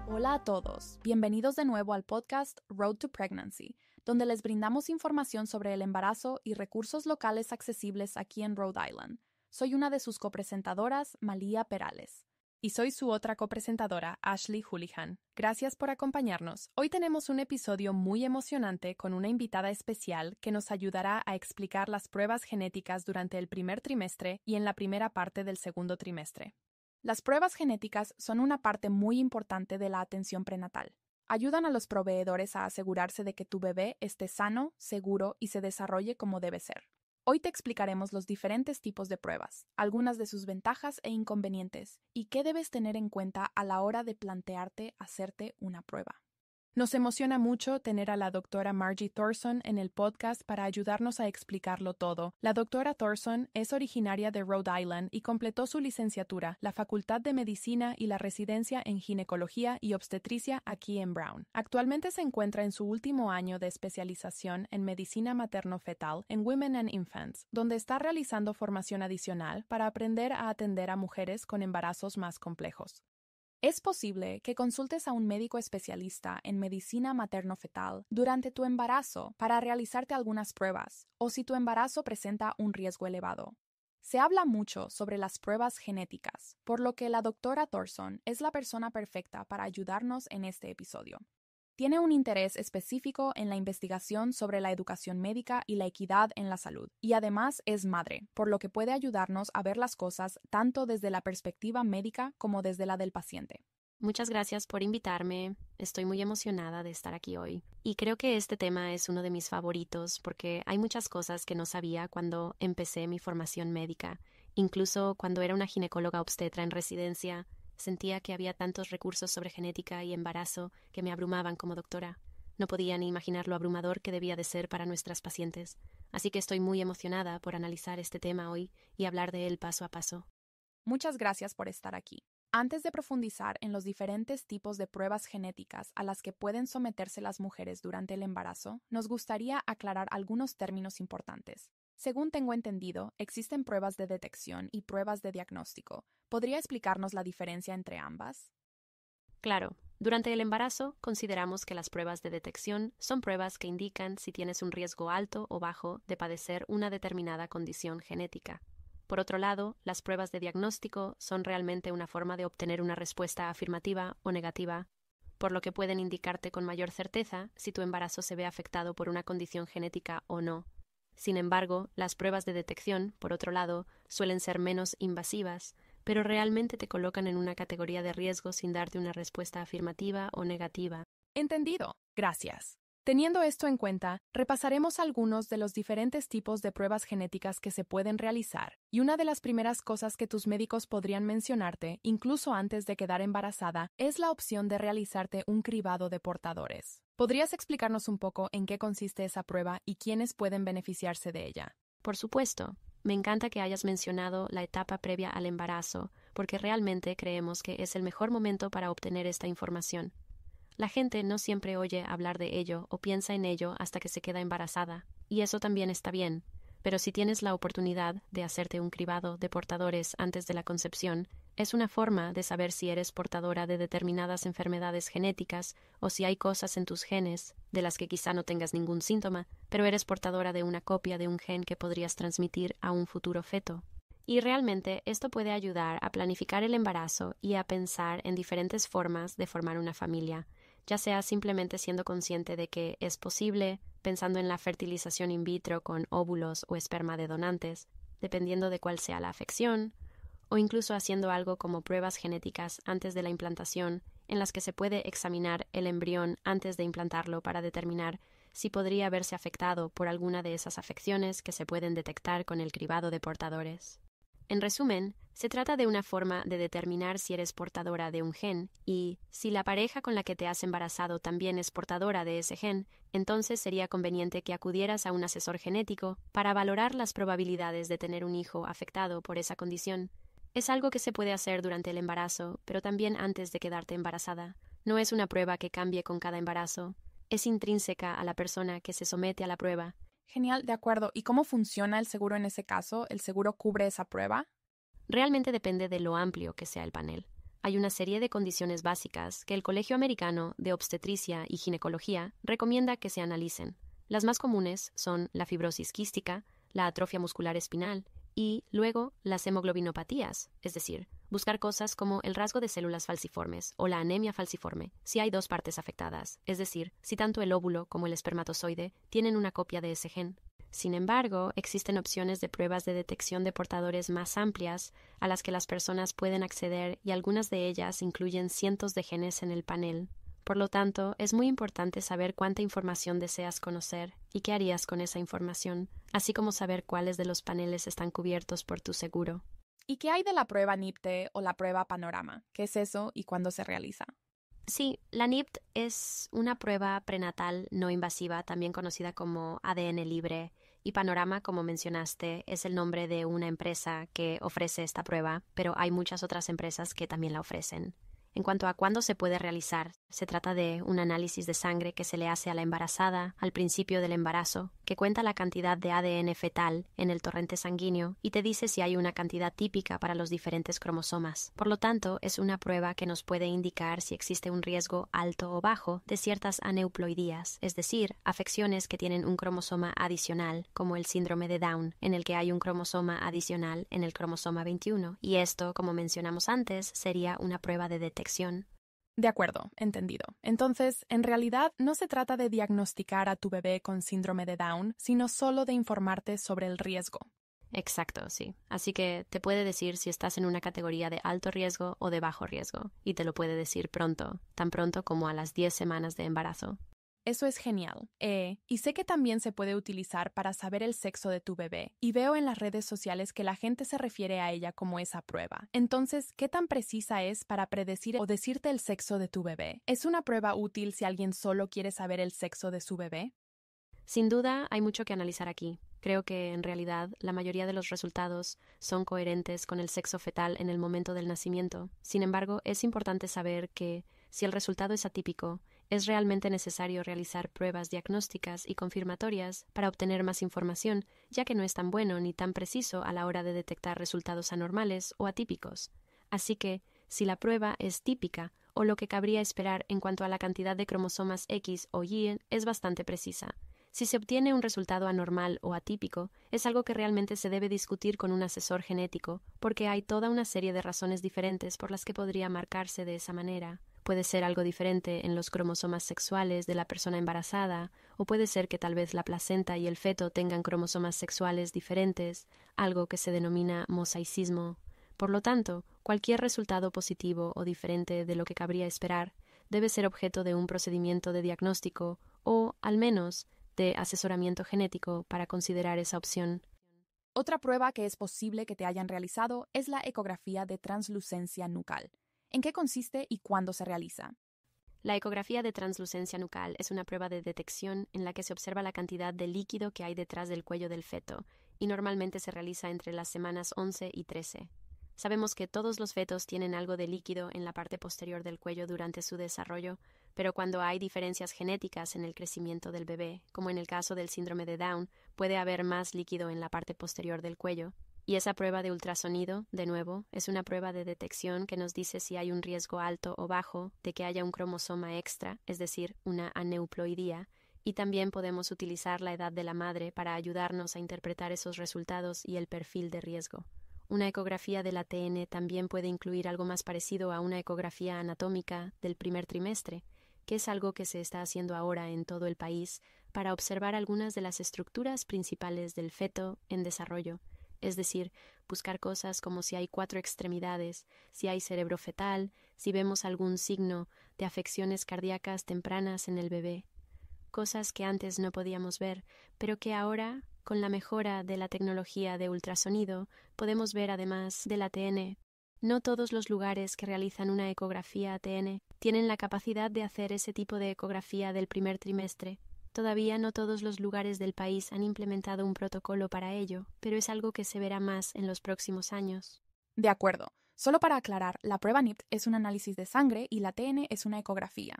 Hola a todos, bienvenidos de nuevo al podcast Road to Pregnancy, donde les brindamos información sobre el embarazo y recursos locales accesibles aquí en Rhode Island. Soy una de sus copresentadoras, Malía Perales. Y soy su otra copresentadora, Ashley Houlihan. Gracias por acompañarnos. Hoy tenemos un episodio muy emocionante con una invitada especial que nos ayudará a explicar las pruebas genéticas durante el primer trimestre y en la primera parte del segundo trimestre. Las pruebas genéticas son una parte muy importante de la atención prenatal. Ayudan a los proveedores a asegurarse de que tu bebé esté sano, seguro y se desarrolle como debe ser. Hoy te explicaremos los diferentes tipos de pruebas, algunas de sus ventajas e inconvenientes, y qué debes tener en cuenta a la hora de plantearte hacerte una prueba. Nos emociona mucho tener a la doctora Margie Thorson en el podcast para ayudarnos a explicarlo todo. La doctora Thorson es originaria de Rhode Island y completó su licenciatura, la Facultad de Medicina y la residencia en Ginecología y Obstetricia aquí en Brown. Actualmente se encuentra en su último año de especialización en Medicina Materno-Fetal en Women and Infants, donde está realizando formación adicional para aprender a atender a mujeres con embarazos más complejos. Es posible que consultes a un médico especialista en medicina materno-fetal durante tu embarazo para realizarte algunas pruebas o si tu embarazo presenta un riesgo elevado. Se habla mucho sobre las pruebas genéticas, por lo que la doctora Thorson es la persona perfecta para ayudarnos en este episodio. Tiene un interés específico en la investigación sobre la educación médica y la equidad en la salud, y además es madre, por lo que puede ayudarnos a ver las cosas tanto desde la perspectiva médica como desde la del paciente. Muchas gracias por invitarme. Estoy muy emocionada de estar aquí hoy. Y creo que este tema es uno de mis favoritos porque hay muchas cosas que no sabía cuando empecé mi formación médica. Incluso cuando era una ginecóloga obstetra en residencia, sentía que había tantos recursos sobre genética y embarazo que me abrumaban como doctora. No podía ni imaginar lo abrumador que debía de ser para nuestras pacientes. Así que estoy muy emocionada por analizar este tema hoy y hablar de él paso a paso. Muchas gracias por estar aquí. Antes de profundizar en los diferentes tipos de pruebas genéticas a las que pueden someterse las mujeres durante el embarazo, nos gustaría aclarar algunos términos importantes. Según tengo entendido, existen pruebas de detección y pruebas de diagnóstico. ¿Podría explicarnos la diferencia entre ambas? Claro, durante el embarazo consideramos que las pruebas de detección son pruebas que indican si tienes un riesgo alto o bajo de padecer una determinada condición genética. Por otro lado, las pruebas de diagnóstico son realmente una forma de obtener una respuesta afirmativa o negativa, por lo que pueden indicarte con mayor certeza si tu embarazo se ve afectado por una condición genética o no. Sin embargo, las pruebas de detección, por otro lado, suelen ser menos invasivas, pero realmente te colocan en una categoría de riesgo sin darte una respuesta afirmativa o negativa. Entendido. Gracias. Teniendo esto en cuenta, repasaremos algunos de los diferentes tipos de pruebas genéticas que se pueden realizar, y una de las primeras cosas que tus médicos podrían mencionarte, incluso antes de quedar embarazada, es la opción de realizarte un cribado de portadores. ¿Podrías explicarnos un poco en qué consiste esa prueba y quiénes pueden beneficiarse de ella? Por supuesto, me encanta que hayas mencionado la etapa previa al embarazo, porque realmente creemos que es el mejor momento para obtener esta información. La gente no siempre oye hablar de ello o piensa en ello hasta que se queda embarazada, y eso también está bien, pero si tienes la oportunidad de hacerte un cribado de portadores antes de la concepción, es una forma de saber si eres portadora de determinadas enfermedades genéticas o si hay cosas en tus genes de las que quizá no tengas ningún síntoma, pero eres portadora de una copia de un gen que podrías transmitir a un futuro feto. Y realmente esto puede ayudar a planificar el embarazo y a pensar en diferentes formas de formar una familia, ya sea simplemente siendo consciente de que es posible, pensando en la fertilización in vitro con óvulos o esperma de donantes, dependiendo de cuál sea la afección, o incluso haciendo algo como pruebas genéticas antes de la implantación, en las que se puede examinar el embrión antes de implantarlo para determinar si podría verse afectado por alguna de esas afecciones que se pueden detectar con el cribado de portadores. En resumen, se trata de una forma de determinar si eres portadora de un gen y, si la pareja con la que te has embarazado también es portadora de ese gen, entonces sería conveniente que acudieras a un asesor genético para valorar las probabilidades de tener un hijo afectado por esa condición. Es algo que se puede hacer durante el embarazo, pero también antes de quedarte embarazada. No es una prueba que cambie con cada embarazo. Es intrínseca a la persona que se somete a la prueba. Genial, de acuerdo. ¿Y cómo funciona el seguro en ese caso? ¿El seguro cubre esa prueba? Realmente depende de lo amplio que sea el panel. Hay una serie de condiciones básicas que el Colegio Americano de Obstetricia y Ginecología recomienda que se analicen. Las más comunes son la fibrosis quística, la atrofia muscular espinal y, luego, las hemoglobinopatías, es decir, buscar cosas como el rasgo de células falciformes o la anemia falciforme si hay dos partes afectadas, es decir, si tanto el óvulo como el espermatozoide tienen una copia de ese gen. Sin embargo, existen opciones de pruebas de detección de portadores más amplias a las que las personas pueden acceder y algunas de ellas incluyen cientos de genes en el panel. Por lo tanto, es muy importante saber cuánta información deseas conocer y qué harías con esa información, así como saber cuáles de los paneles están cubiertos por tu seguro. ¿Y qué hay de la prueba NIPT o la prueba Panorama? ¿Qué es eso y cuándo se realiza? Sí, la NIPT es una prueba prenatal no invasiva, también conocida como ADN libre, y Panorama, como mencionaste, es el nombre de una empresa que ofrece esta prueba, pero hay muchas otras empresas que también la ofrecen. En cuanto a cuándo se puede realizar, se trata de un análisis de sangre que se le hace a la embarazada al principio del embarazo, que cuenta la cantidad de ADN fetal en el torrente sanguíneo y te dice si hay una cantidad típica para los diferentes cromosomas. Por lo tanto, es una prueba que nos puede indicar si existe un riesgo alto o bajo de ciertas aneuploidías, es decir, afecciones que tienen un cromosoma adicional, como el síndrome de Down, en el que hay un cromosoma adicional en el cromosoma 21, y esto, como mencionamos antes, sería una prueba de detección. De acuerdo, entendido. Entonces, en realidad no se trata de diagnosticar a tu bebé con síndrome de Down, sino solo de informarte sobre el riesgo. Exacto, sí. Así que te puede decir si estás en una categoría de alto riesgo o de bajo riesgo, y te lo puede decir pronto, tan pronto como a las 10 semanas de embarazo. Eso es genial. Y sé que también se puede utilizar para saber el sexo de tu bebé, y veo en las redes sociales que la gente se refiere a ella como esa prueba. Entonces, ¿qué tan precisa es para predecir o decirte el sexo de tu bebé? ¿Es una prueba útil si alguien solo quiere saber el sexo de su bebé? Sin duda, hay mucho que analizar aquí. Creo que, en realidad, la mayoría de los resultados son coherentes con el sexo fetal en el momento del nacimiento. Sin embargo, es importante saber que, si el resultado es atípico, es realmente necesario realizar pruebas diagnósticas y confirmatorias para obtener más información, ya que no es tan bueno ni tan preciso a la hora de detectar resultados anormales o atípicos. Así que, si la prueba es típica, o lo que cabría esperar en cuanto a la cantidad de cromosomas X o Y, es bastante precisa. Si se obtiene un resultado anormal o atípico, es algo que realmente se debe discutir con un asesor genético, porque hay toda una serie de razones diferentes por las que podría marcarse de esa manera. Puede ser algo diferente en los cromosomas sexuales de la persona embarazada, o puede ser que tal vez la placenta y el feto tengan cromosomas sexuales diferentes, algo que se denomina mosaicismo. Por lo tanto, cualquier resultado positivo o diferente de lo que cabría esperar debe ser objeto de un procedimiento de diagnóstico o, al menos, de asesoramiento genético para considerar esa opción. Otra prueba que es posible que te hayan realizado es la ecografía de translucencia nucal. ¿En qué consiste y cuándo se realiza? La ecografía de translucencia nucal es una prueba de detección en la que se observa la cantidad de líquido que hay detrás del cuello del feto, y normalmente se realiza entre las semanas 11 y 13. Sabemos que todos los fetos tienen algo de líquido en la parte posterior del cuello durante su desarrollo, pero cuando hay diferencias genéticas en el crecimiento del bebé, como en el caso del síndrome de Down, puede haber más líquido en la parte posterior del cuello. Y esa prueba de ultrasonido, de nuevo, es una prueba de detección que nos dice si hay un riesgo alto o bajo de que haya un cromosoma extra, es decir, una aneuploidía, y también podemos utilizar la edad de la madre para ayudarnos a interpretar esos resultados y el perfil de riesgo. Una ecografía del ATN también puede incluir algo más parecido a una ecografía anatómica del primer trimestre, que es algo que se está haciendo ahora en todo el país para observar algunas de las estructuras principales del feto en desarrollo. Es decir, buscar cosas como si hay 4 extremidades, si hay cerebro fetal, si vemos algún signo de afecciones cardíacas tempranas en el bebé. Cosas que antes no podíamos ver, pero que ahora, con la mejora de la tecnología de ultrasonido, podemos ver además del ATN. No todos los lugares que realizan una ecografía ATN tienen la capacidad de hacer ese tipo de ecografía del primer trimestre. Todavía no todos los lugares del país han implementado un protocolo para ello, pero es algo que se verá más en los próximos años. De acuerdo. Solo para aclarar, la prueba NIPT es un análisis de sangre y la TN es una ecografía.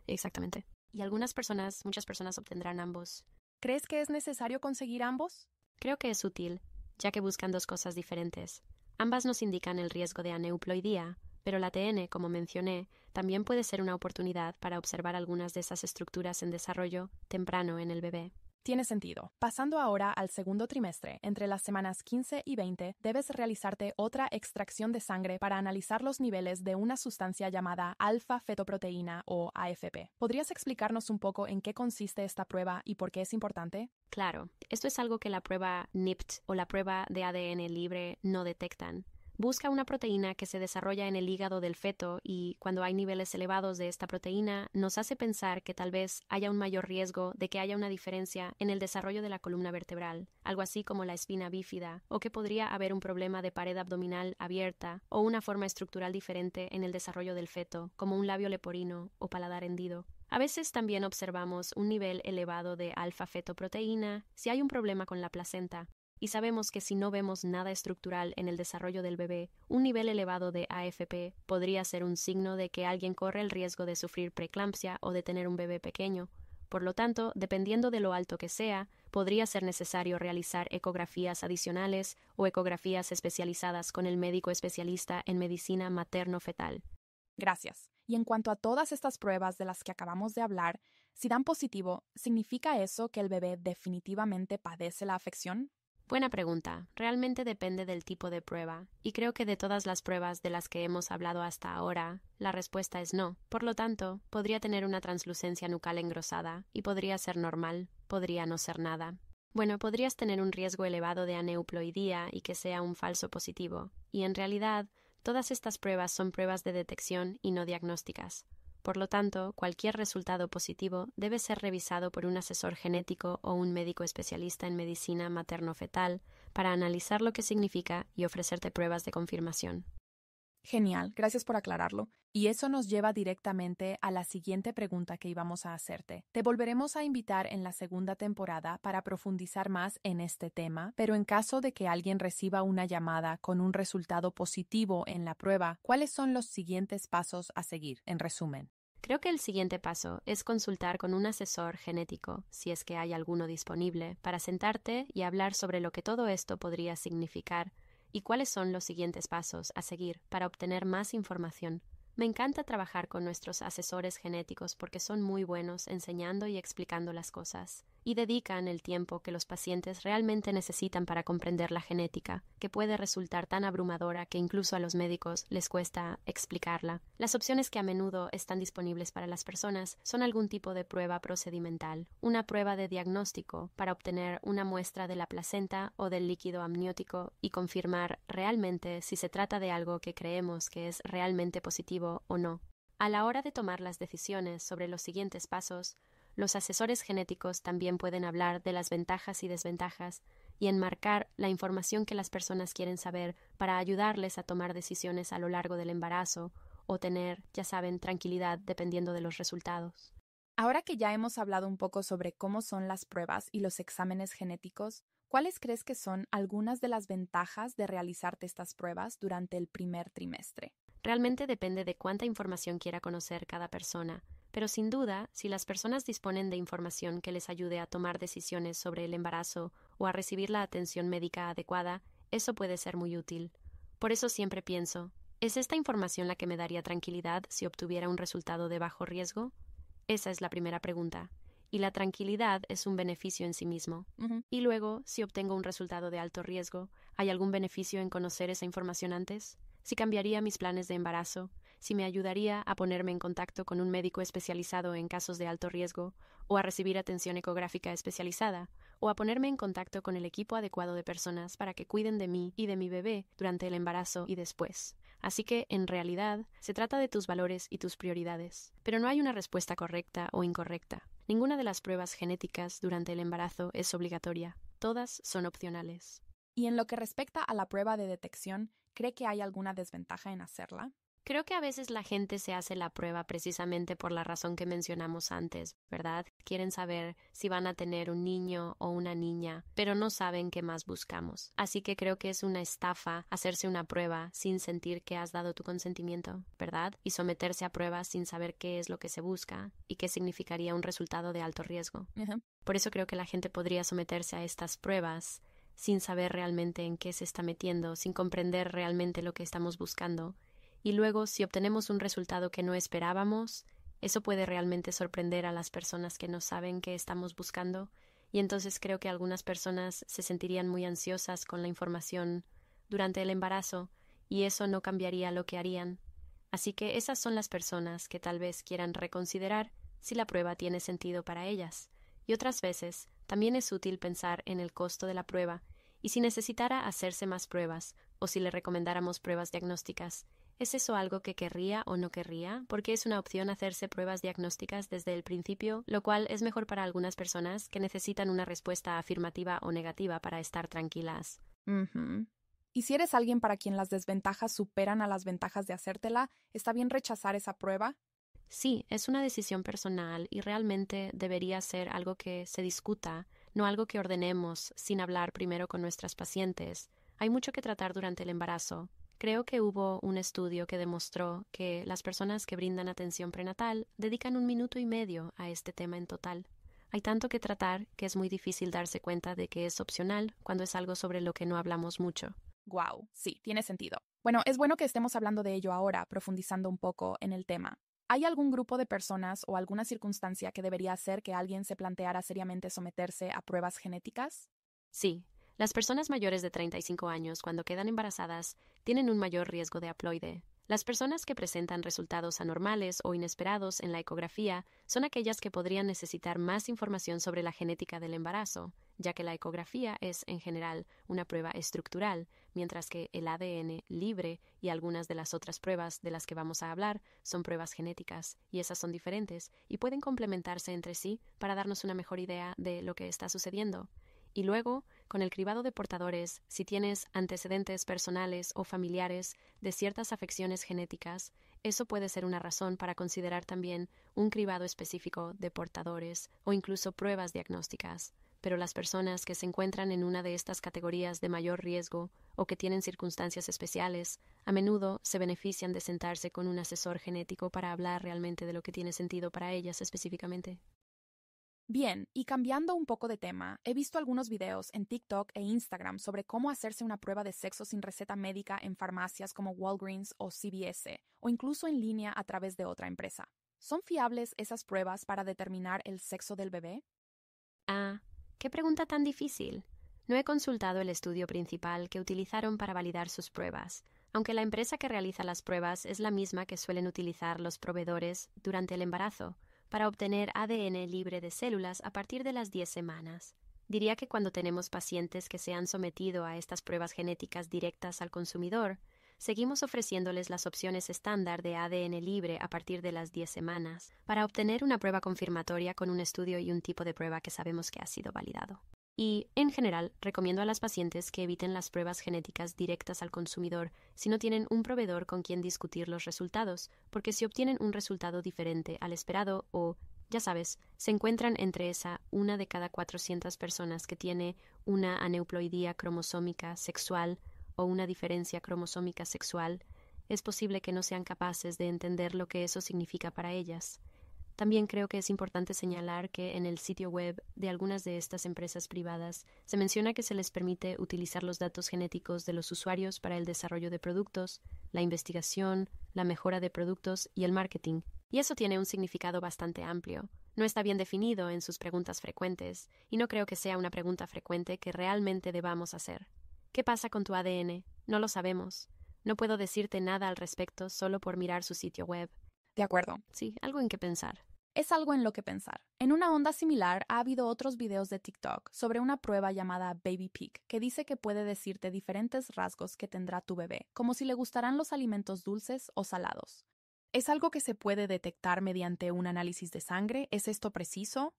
Exactamente. Y muchas personas obtendrán ambos. ¿Crees que es necesario conseguir ambos? Creo que es útil, ya que buscan dos cosas diferentes. Ambas nos indican el riesgo de aneuploidía, pero la TN, como mencioné, también puede ser una oportunidad para observar algunas de esas estructuras en desarrollo temprano en el bebé. Tiene sentido. Pasando ahora al segundo trimestre, entre las semanas 15 y 20, debes realizarte otra extracción de sangre para analizar los niveles de una sustancia llamada alfa-fetoproteína o AFP. ¿Podrías explicarnos un poco en qué consiste esta prueba y por qué es importante? Claro, esto es algo que la prueba NIPT o la prueba de ADN libre no detectan. Busca una proteína que se desarrolla en el hígado del feto y, cuando hay niveles elevados de esta proteína, nos hace pensar que tal vez haya un mayor riesgo de que haya una diferencia en el desarrollo de la columna vertebral, algo así como la espina bífida, o que podría haber un problema de pared abdominal abierta o una forma estructural diferente en el desarrollo del feto, como un labio leporino o paladar hendido. A veces también observamos un nivel elevado de alfa-fetoproteína si hay un problema con la placenta. Y sabemos que si no vemos nada estructural en el desarrollo del bebé, un nivel elevado de AFP podría ser un signo de que alguien corre el riesgo de sufrir preeclampsia o de tener un bebé pequeño. Por lo tanto, dependiendo de lo alto que sea, podría ser necesario realizar ecografías adicionales o ecografías especializadas con el médico especialista en medicina materno-fetal. Gracias. Y en cuanto a todas estas pruebas de las que acabamos de hablar, si dan positivo, ¿significa eso que el bebé definitivamente padece la afección? Buena pregunta. Realmente depende del tipo de prueba, y creo que de todas las pruebas de las que hemos hablado hasta ahora, la respuesta es no. Por lo tanto, podría tener una translucencia nucal engrosada, y podría ser normal, podría no ser nada. Bueno, podrías tener un riesgo elevado de aneuploidía y que sea un falso positivo, y en realidad, todas estas pruebas son pruebas de detección y no diagnósticas. Por lo tanto, cualquier resultado positivo debe ser revisado por un asesor genético o un médico especialista en medicina materno-fetal para analizar lo que significa y ofrecerte pruebas de confirmación. Genial, gracias por aclararlo. Y eso nos lleva directamente a la siguiente pregunta que íbamos a hacerte. Te volveremos a invitar en la segunda temporada para profundizar más en este tema, pero en caso de que alguien reciba una llamada con un resultado positivo en la prueba, ¿cuáles son los siguientes pasos a seguir, en resumen? Creo que el siguiente paso es consultar con un asesor genético, si es que hay alguno disponible, para sentarte y hablar sobre lo que todo esto podría significar y cuáles son los siguientes pasos a seguir para obtener más información. Me encanta trabajar con nuestros asesores genéticos porque son muy buenos enseñando y explicando las cosas, y dedican el tiempo que los pacientes realmente necesitan para comprender la genética, que puede resultar tan abrumadora que incluso a los médicos les cuesta explicarla. Las opciones que a menudo están disponibles para las personas son algún tipo de prueba procedimental, una prueba de diagnóstico para obtener una muestra de la placenta o del líquido amniótico y confirmar realmente si se trata de algo que creemos que es realmente positivo o no. A la hora de tomar las decisiones sobre los siguientes pasos, los asesores genéticos también pueden hablar de las ventajas y desventajas y enmarcar la información que las personas quieren saber para ayudarles a tomar decisiones a lo largo del embarazo o tener, ya saben, tranquilidad dependiendo de los resultados. Ahora que ya hemos hablado un poco sobre cómo son las pruebas y los exámenes genéticos, ¿cuáles crees que son algunas de las ventajas de realizarte estas pruebas durante el primer trimestre? Realmente depende de cuánta información quiera conocer cada persona, pero sin duda, si las personas disponen de información que les ayude a tomar decisiones sobre el embarazo o a recibir la atención médica adecuada, eso puede ser muy útil. Por eso siempre pienso, ¿es esta información la que me daría tranquilidad si obtuviera un resultado de bajo riesgo? Esa es la primera pregunta. Y la tranquilidad es un beneficio en sí mismo. Y luego, si obtengo un resultado de alto riesgo, ¿hay algún beneficio en conocer esa información antes? Si cambiaría mis planes de embarazo, si me ayudaría a ponerme en contacto con un médico especializado en casos de alto riesgo, o a recibir atención ecográfica especializada, o a ponerme en contacto con el equipo adecuado de personas para que cuiden de mí y de mi bebé durante el embarazo y después. Así que, en realidad, se trata de tus valores y tus prioridades. Pero no hay una respuesta correcta o incorrecta. Ninguna de las pruebas genéticas durante el embarazo es obligatoria. Todas son opcionales. Y en lo que respecta a la prueba de detección, ¿cree que hay alguna desventaja en hacerla? Creo que a veces la gente se hace la prueba precisamente por la razón que mencionamos antes, ¿verdad? Quieren saber si van a tener un niño o una niña, pero no saben qué más buscamos. Así que creo que es una estafa hacerse una prueba sin sentir que has dado tu consentimiento, ¿verdad? Y someterse a pruebas sin saber qué es lo que se busca y qué significaría un resultado de alto riesgo. Por eso creo que la gente podría someterse a estas pruebas sin saber realmente en qué se está metiendo, sin comprender realmente lo que estamos buscando. Y luego, si obtenemos un resultado que no esperábamos, eso puede realmente sorprender a las personas que no saben qué estamos buscando, y entonces creo que algunas personas se sentirían muy ansiosas con la información durante el embarazo, y eso no cambiaría lo que harían. Así que esas son las personas que tal vez quieran reconsiderar si la prueba tiene sentido para ellas. Y otras veces, también es útil pensar en el costo de la prueba, y si necesitara hacerse más pruebas, o si le recomendáramos pruebas diagnósticas. ¿Es eso algo que querría o no querría? Porque es una opción hacerse pruebas diagnósticas desde el principio, lo cual es mejor para algunas personas que necesitan una respuesta afirmativa o negativa para estar tranquilas. Y si eres alguien para quien las desventajas superan a las ventajas de hacértela, ¿está bien rechazar esa prueba? Sí, es una decisión personal y realmente debería ser algo que se discuta, no algo que ordenemos sin hablar primero con nuestras pacientes. Hay mucho que tratar durante el embarazo. Creo que hubo un estudio que demostró que las personas que brindan atención prenatal dedican 1 minuto y medio a este tema en total. Hay tanto que tratar que es muy difícil darse cuenta de que es opcional cuando es algo sobre lo que no hablamos mucho. Wow, sí, tiene sentido. Bueno, es bueno que estemos hablando de ello ahora, profundizando un poco en el tema. ¿Hay algún grupo de personas o alguna circunstancia que debería hacer que alguien se planteara seriamente someterse a pruebas genéticas? Sí, las personas mayores de 35 años cuando quedan embarazadas tienen un mayor riesgo de haploide. Las personas que presentan resultados anormales o inesperados en la ecografía son aquellas que podrían necesitar más información sobre la genética del embarazo, ya que la ecografía es, en general, una prueba estructural, mientras que el ADN libre y algunas de las otras pruebas de las que vamos a hablar son pruebas genéticas, y esas son diferentes y pueden complementarse entre sí para darnos una mejor idea de lo que está sucediendo. Y luego, con el cribado de portadores, si tienes antecedentes personales o familiares de ciertas afecciones genéticas, eso puede ser una razón para considerar también un cribado específico de portadores o incluso pruebas diagnósticas. Pero las personas que se encuentran en una de estas categorías de mayor riesgo o que tienen circunstancias especiales, a menudo se benefician de sentarse con un asesor genético para hablar realmente de lo que tiene sentido para ellas específicamente. Bien, y cambiando un poco de tema, he visto algunos videos en TikTok e Instagram sobre cómo hacerse una prueba de sexo sin receta médica en farmacias como Walgreens o CVS, o incluso en línea a través de otra empresa. ¿Son fiables esas pruebas para determinar el sexo del bebé? Ah, qué pregunta tan difícil. No he consultado el estudio principal que utilizaron para validar sus pruebas, aunque la empresa que realiza las pruebas es la misma que suelen utilizar los proveedores durante el embarazo, para obtener ADN libre de células a partir de las 10 semanas. Diría que cuando tenemos pacientes que se han sometido a estas pruebas genéticas directas al consumidor, seguimos ofreciéndoles las opciones estándar de ADN libre a partir de las 10 semanas, para obtener una prueba confirmatoria con un estudio y un tipo de prueba que sabemos que ha sido validado. Y, en general, recomiendo a las pacientes que eviten las pruebas genéticas directas al consumidor si no tienen un proveedor con quien discutir los resultados, porque si obtienen un resultado diferente al esperado o, ya sabes, se encuentran entre esa 1 de cada 400 personas que tiene una aneuploidía cromosómica sexual o una diferencia cromosómica sexual, es posible que no sean capaces de entender lo que eso significa para ellas. También creo que es importante señalar que en el sitio web de algunas de estas empresas privadas se menciona que se les permite utilizar los datos genéticos de los usuarios para el desarrollo de productos, la investigación, la mejora de productos y el marketing. Y eso tiene un significado bastante amplio. No está bien definido en sus preguntas frecuentes, y no creo que sea una pregunta frecuente que realmente debamos hacer. ¿Qué pasa con tu ADN? No lo sabemos. No puedo decirte nada al respecto solo por mirar su sitio web. De acuerdo. Sí, algo en qué pensar. Es algo en lo que pensar. En una onda similar, ha habido otros videos de TikTok sobre una prueba llamada Baby Pig, que dice que puede decirte diferentes rasgos que tendrá tu bebé, como si le gustarán los alimentos dulces o salados. ¿Es algo que se puede detectar mediante un análisis de sangre? ¿Es esto preciso?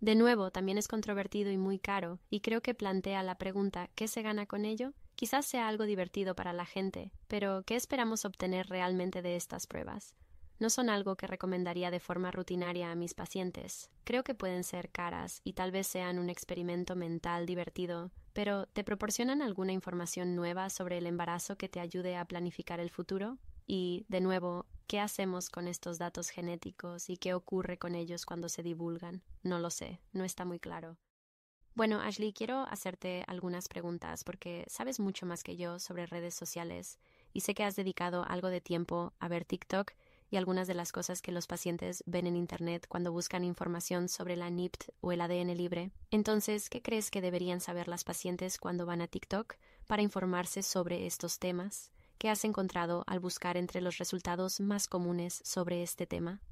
De nuevo, también es controvertido y muy caro, y creo que plantea la pregunta ¿qué se gana con ello? Quizás sea algo divertido para la gente, pero ¿qué esperamos obtener realmente de estas pruebas? No son algo que recomendaría de forma rutinaria a mis pacientes. Creo que pueden ser caras y tal vez sean un experimento mental divertido, pero ¿te proporcionan alguna información nueva sobre el embarazo que te ayude a planificar el futuro? Y, de nuevo, ¿qué hacemos con estos datos genéticos y qué ocurre con ellos cuando se divulgan? No lo sé, no está muy claro. Bueno, Ashley, quiero hacerte algunas preguntas porque sabes mucho más que yo sobre redes sociales y sé que has dedicado algo de tiempo a ver TikTok y algunas de las cosas que los pacientes ven en Internet cuando buscan información sobre la NIPT o el ADN libre. Entonces, ¿qué crees que deberían saber las pacientes cuando van a TikTok para informarse sobre estos temas? ¿Qué has encontrado al buscar entre los resultados más comunes sobre este tema?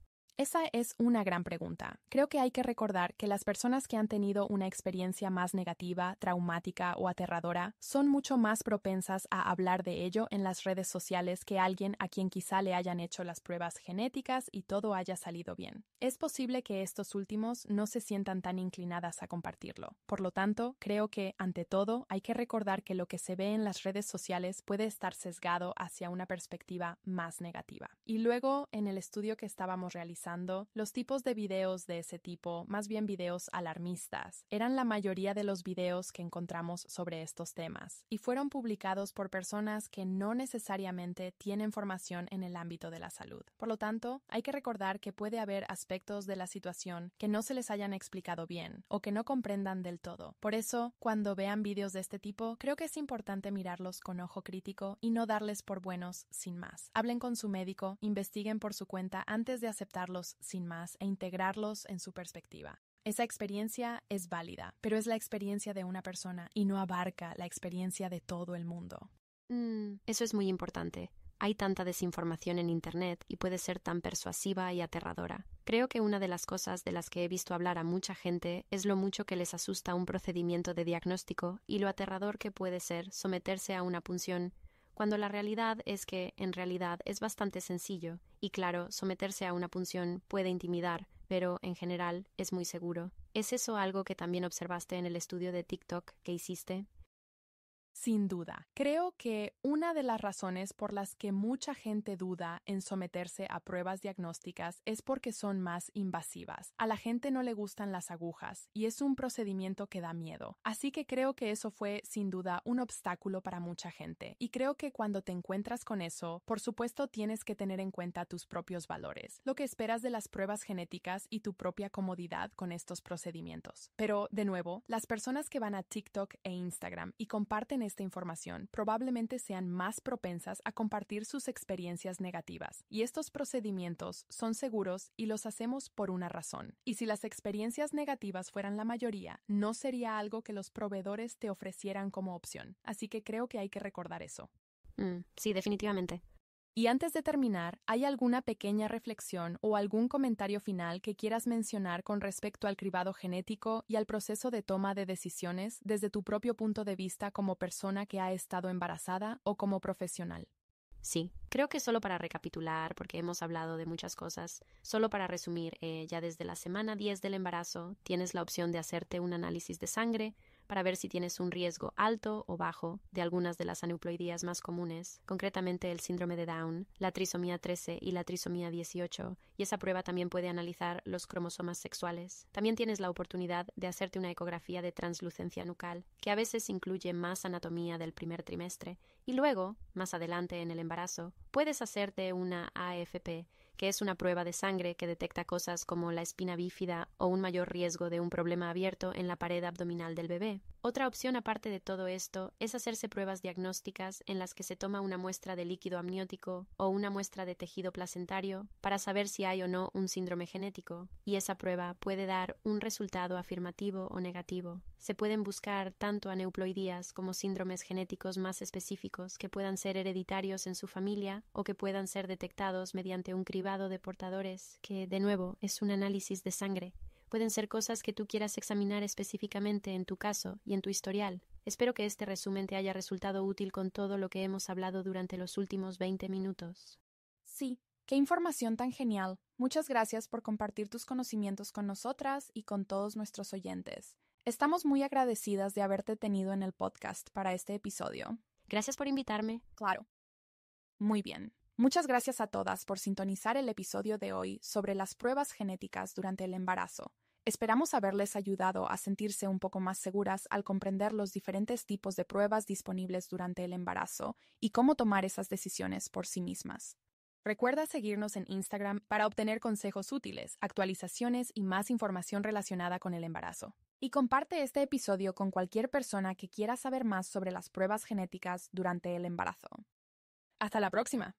Esa es una gran pregunta. Creo que hay que recordar que las personas que han tenido una experiencia más negativa, traumática o aterradora son mucho más propensas a hablar de ello en las redes sociales que alguien a quien quizá le hayan hecho las pruebas genéticas y todo haya salido bien. Es posible que estos últimos no se sientan tan inclinadas a compartirlo. Por lo tanto, creo que, ante todo, hay que recordar que lo que se ve en las redes sociales puede estar sesgado hacia una perspectiva más negativa. Y luego, en el estudio que estábamos realizando, los tipos de videos de ese tipo, más bien videos alarmistas, eran la mayoría de los videos que encontramos sobre estos temas y fueron publicados por personas que no necesariamente tienen formación en el ámbito de la salud. Por lo tanto, hay que recordar que puede haber aspectos de la situación que no se les hayan explicado bien o que no comprendan del todo. Por eso, cuando vean videos de este tipo, creo que es importante mirarlos con ojo crítico y no darles por buenos sin más. Hablen con su médico, investiguen por su cuenta antes de aceptarlos sin más e integrarlos en su perspectiva. Esa experiencia es válida, pero es la experiencia de una persona y no abarca la experiencia de todo el mundo. Eso es muy importante. Hay tanta desinformación en Internet y puede ser tan persuasiva y aterradora. Creo que una de las cosas de las que he visto hablar a mucha gente es lo mucho que les asusta un procedimiento de diagnóstico y lo aterrador que puede ser someterse a una punción, cuando la realidad es que, en realidad, es bastante sencillo. Y claro, someterse a una punción puede intimidar, pero, en general, es muy seguro. ¿Es eso algo que también observaste en el estudio de TikTok que hiciste? Sin duda, creo que una de las razones por las que mucha gente duda en someterse a pruebas diagnósticas es porque son más invasivas. A la gente no le gustan las agujas y es un procedimiento que da miedo. Así que creo que eso fue, sin duda, un obstáculo para mucha gente. Y creo que cuando te encuentras con eso, por supuesto tienes que tener en cuenta tus propios valores, lo que esperas de las pruebas genéticas y tu propia comodidad con estos procedimientos. Pero, de nuevo, las personas que van a TikTok e Instagram y comparten esta información probablemente sean más propensas a compartir sus experiencias negativas, y estos procedimientos son seguros y los hacemos por una razón. Y si las experiencias negativas fueran la mayoría, no sería algo que los proveedores te ofrecieran como opción, así que creo que hay que recordar eso. Sí, definitivamente. Y antes de terminar, ¿hay alguna pequeña reflexión o algún comentario final que quieras mencionar con respecto al cribado genético y al proceso de toma de decisiones desde tu propio punto de vista como persona que ha estado embarazada o como profesional? Sí, creo que solo para recapitular, porque hemos hablado de muchas cosas, solo para resumir, ya desde la semana 10 del embarazo tienes la opción de hacerte un análisis de sangre para ver si tienes un riesgo alto o bajo de algunas de las aneuploidías más comunes, concretamente el síndrome de Down, la trisomía 13 y la trisomía 18, y esa prueba también puede analizar los cromosomas sexuales. También tienes la oportunidad de hacerte una ecografía de translucencia nucal, que a veces incluye más anatomía del primer trimestre, y luego, más adelante en el embarazo, puedes hacerte una AFP, que es una prueba de sangre que detecta cosas como la espina bífida o un mayor riesgo de un problema abierto en la pared abdominal del bebé. Otra opción aparte de todo esto es hacerse pruebas diagnósticas en las que se toma una muestra de líquido amniótico o una muestra de tejido placentario para saber si hay o no un síndrome genético, y esa prueba puede dar un resultado afirmativo o negativo. Se pueden buscar tanto aneuploidías como síndromes genéticos más específicos que puedan ser hereditarios en su familia o que puedan ser detectados mediante un cribado de portadores, que, de nuevo, es un análisis de sangre. Pueden ser cosas que tú quieras examinar específicamente en tu caso y en tu historial. Espero que este resumen te haya resultado útil con todo lo que hemos hablado durante los últimos 20 minutos. Sí, qué información tan genial. Muchas gracias por compartir tus conocimientos con nosotras y con todos nuestros oyentes. Estamos muy agradecidas de haberte tenido en el podcast para este episodio. Gracias por invitarme. Claro. Muy bien. Muchas gracias a todas por sintonizar el episodio de hoy sobre las pruebas genéticas durante el embarazo. Esperamos haberles ayudado a sentirse un poco más seguras al comprender los diferentes tipos de pruebas disponibles durante el embarazo y cómo tomar esas decisiones por sí mismas. Recuerda seguirnos en Instagram para obtener consejos útiles, actualizaciones y más información relacionada con el embarazo. Y comparte este episodio con cualquier persona que quiera saber más sobre las pruebas genéticas durante el embarazo. ¡Hasta la próxima!